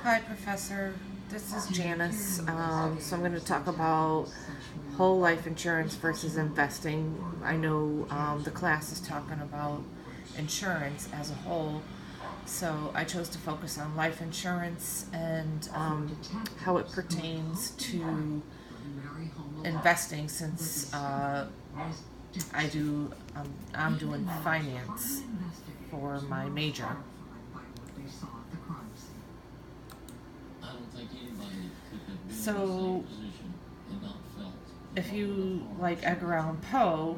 Hi, Professor. This is Janice. So I'm going to talk about whole life insurance versus investing. I know the class is talking about insurance as a whole, so I chose to focus on life insurance and how it pertains to investing since I'm doing finance for my major. So, if you like Edgar Allan Poe,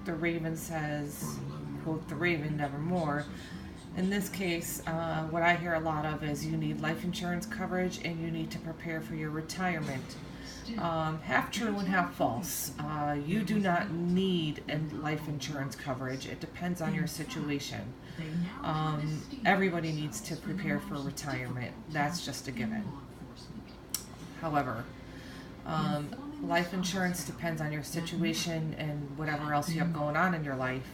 the Raven says, quote, the Raven nevermore. In this case, what I hear a lot of is you need life insurance coverage and you need to prepare for your retirement. Half true and half false. You do not need a life insurance coverage. It depends on your situation. Everybody needs to prepare for retirement. That's just a given. However, life insurance depends on your situation and whatever else you have going on in your life.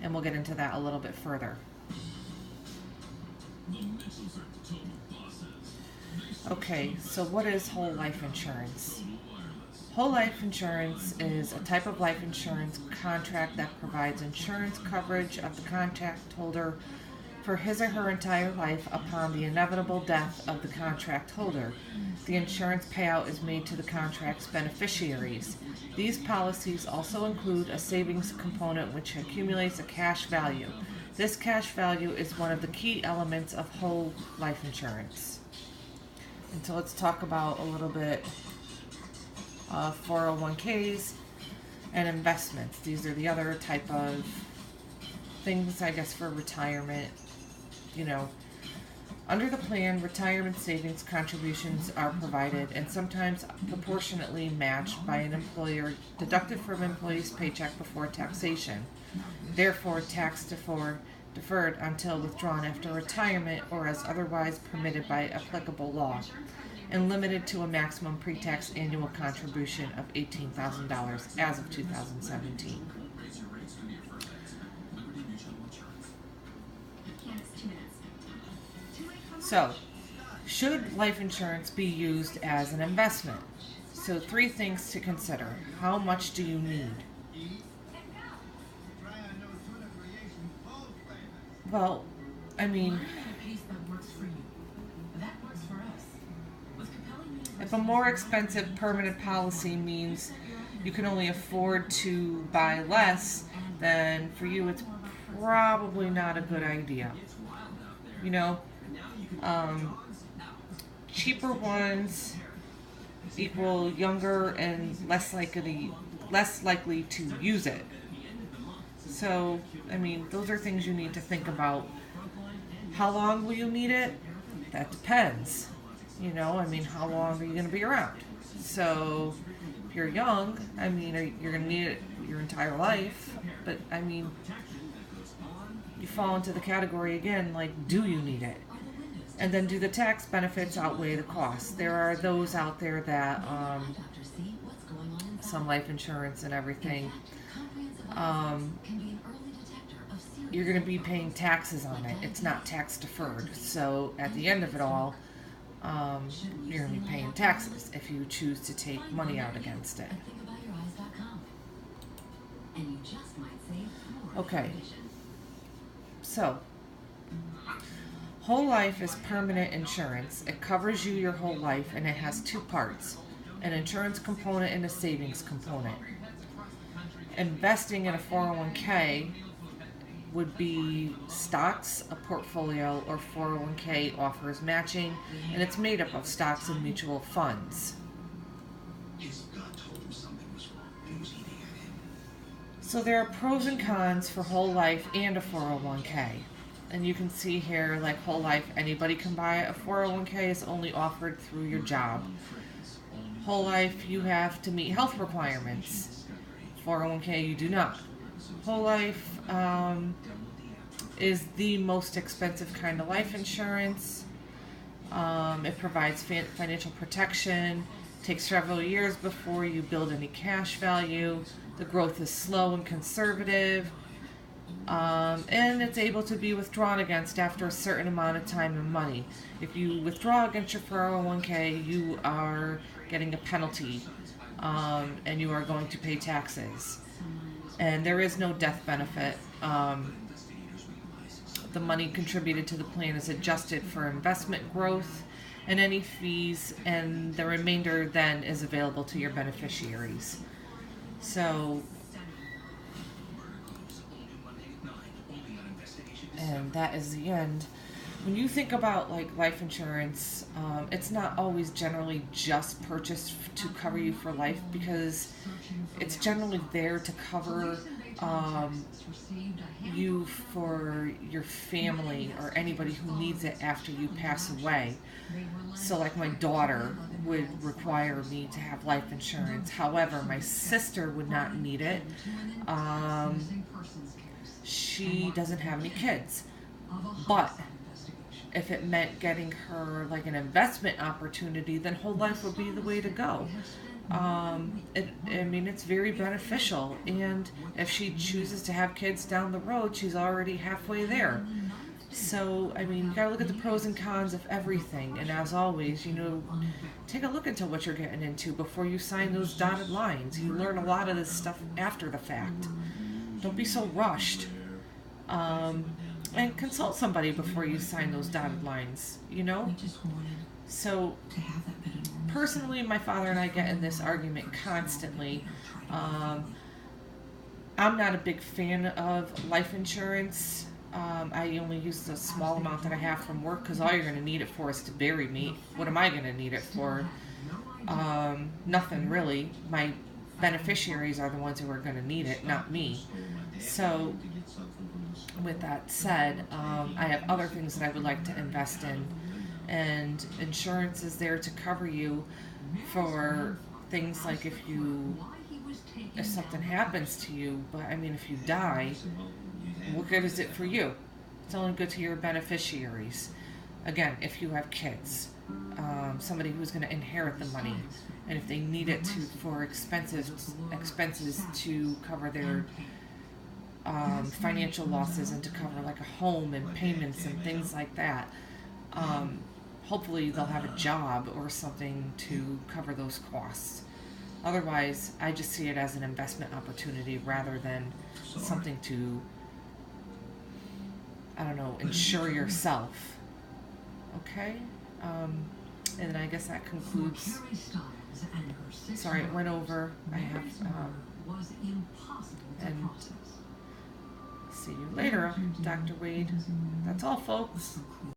And we'll get into that a little bit further. Okay, so what is whole life insurance? Whole life insurance is a type of life insurance contract that provides insurance coverage of the contract holder for his or her entire life upon the inevitable death of the contract holder. The insurance payout is made to the contract's beneficiaries. These policies also include a savings component which accumulates a cash value. This cash value is one of the key elements of whole life insurance. And so let's talk about a little bit of 401ks and investments. These are the other type of things, I guess, for retirement. Under the plan, retirement savings contributions are provided and sometimes proportionately matched by an employer, deducted from employee's paycheck before taxation. Therefore, tax deferred until withdrawn after retirement or as otherwise permitted by applicable law, and limited to a maximum pre-tax annual contribution of $18,000 as of 2017. So, should life insurance be used as an investment? So, 3 things to consider. How much do you need? Well, if a more expensive permanent policy means you can only afford to buy less, then for you it's probably not a good idea. Cheaper ones equal younger and less likely to use it. So, those are things you need to think about. How long will you need it? That depends. How long are you going to be around? So, if you're young, you're going to need it your entire life. But, you fall into the category again, like, do you need it? And then do the tax benefits outweigh the costs? There are those out there that, some life insurance and everything, you're going to be paying taxes on it. It's not tax deferred. So at the end of it all, you're going to be paying taxes if you choose to take money out against it. Okay. So, whole life is permanent insurance. It covers you your whole life, and it has 2 parts, an insurance component and a savings component. Investing in a 401k would be stocks, a portfolio, or 401k offers matching, and it's made up of stocks and mutual funds. So there are pros and cons for whole life and a 401k. And you can see here, like whole life, anybody can buy it. A 401k is only offered through your job. Whole life, you have to meet health requirements. 401k, you do not. Whole life is the most expensive kind of life insurance. It provides financial protection. Takes several years before you build any cash value. The growth is slow and conservative. And it's able to be withdrawn against after a certain amount of time and money. If you withdraw against your 401k, you are getting a penalty, and you are going to pay taxes. And there is no death benefit. The money contributed to the plan is adjusted for investment growth and any fees, and the remainder then is available to your beneficiaries. So, and that is the end. When you think about like life insurance, it's not always generally just purchased to cover you for life, because it's generally there to cover you for your family or anybody who needs it after you pass away. So like my daughter would require me to have life insurance. However, my sister would not need it. She doesn't have any kids. But if it meant getting her like an investment opportunity, then whole life would be the way to go. It's very beneficial, and if she chooses to have kids down the road, she's already halfway there. So, you gotta look at the pros and cons of everything, and as always, take a look into what you're getting into before you sign those dotted lines. You learn a lot of this stuff after the fact. Don't be so rushed. And consult somebody before you sign those dotted lines, So, personally, my father and I get in this argument constantly. I'm not a big fan of life insurance. I only use the small amount that I have from work, because all you're going to need it for is to bury me. What am I going to need it for? Nothing really. My beneficiaries are the ones who are going to need it, not me. So, with that said, I have other things that I would like to invest in, and insurance is there to cover you for things like if something happens to you. But if you die, what good is it for you? It's only good to your beneficiaries. Again, if you have kids, somebody who's going to inherit the money, and if they need it for expenses to cover their financial losses, and to cover like a home and payments and things like that. Hopefully they'll have a job or something to cover those costs. Otherwise, I just see it as an investment opportunity rather than something to, insure yourself. Okay? And I guess that concludes. Sorry, it went over. I have, and see you later, Dr. Wade. That's all, folks.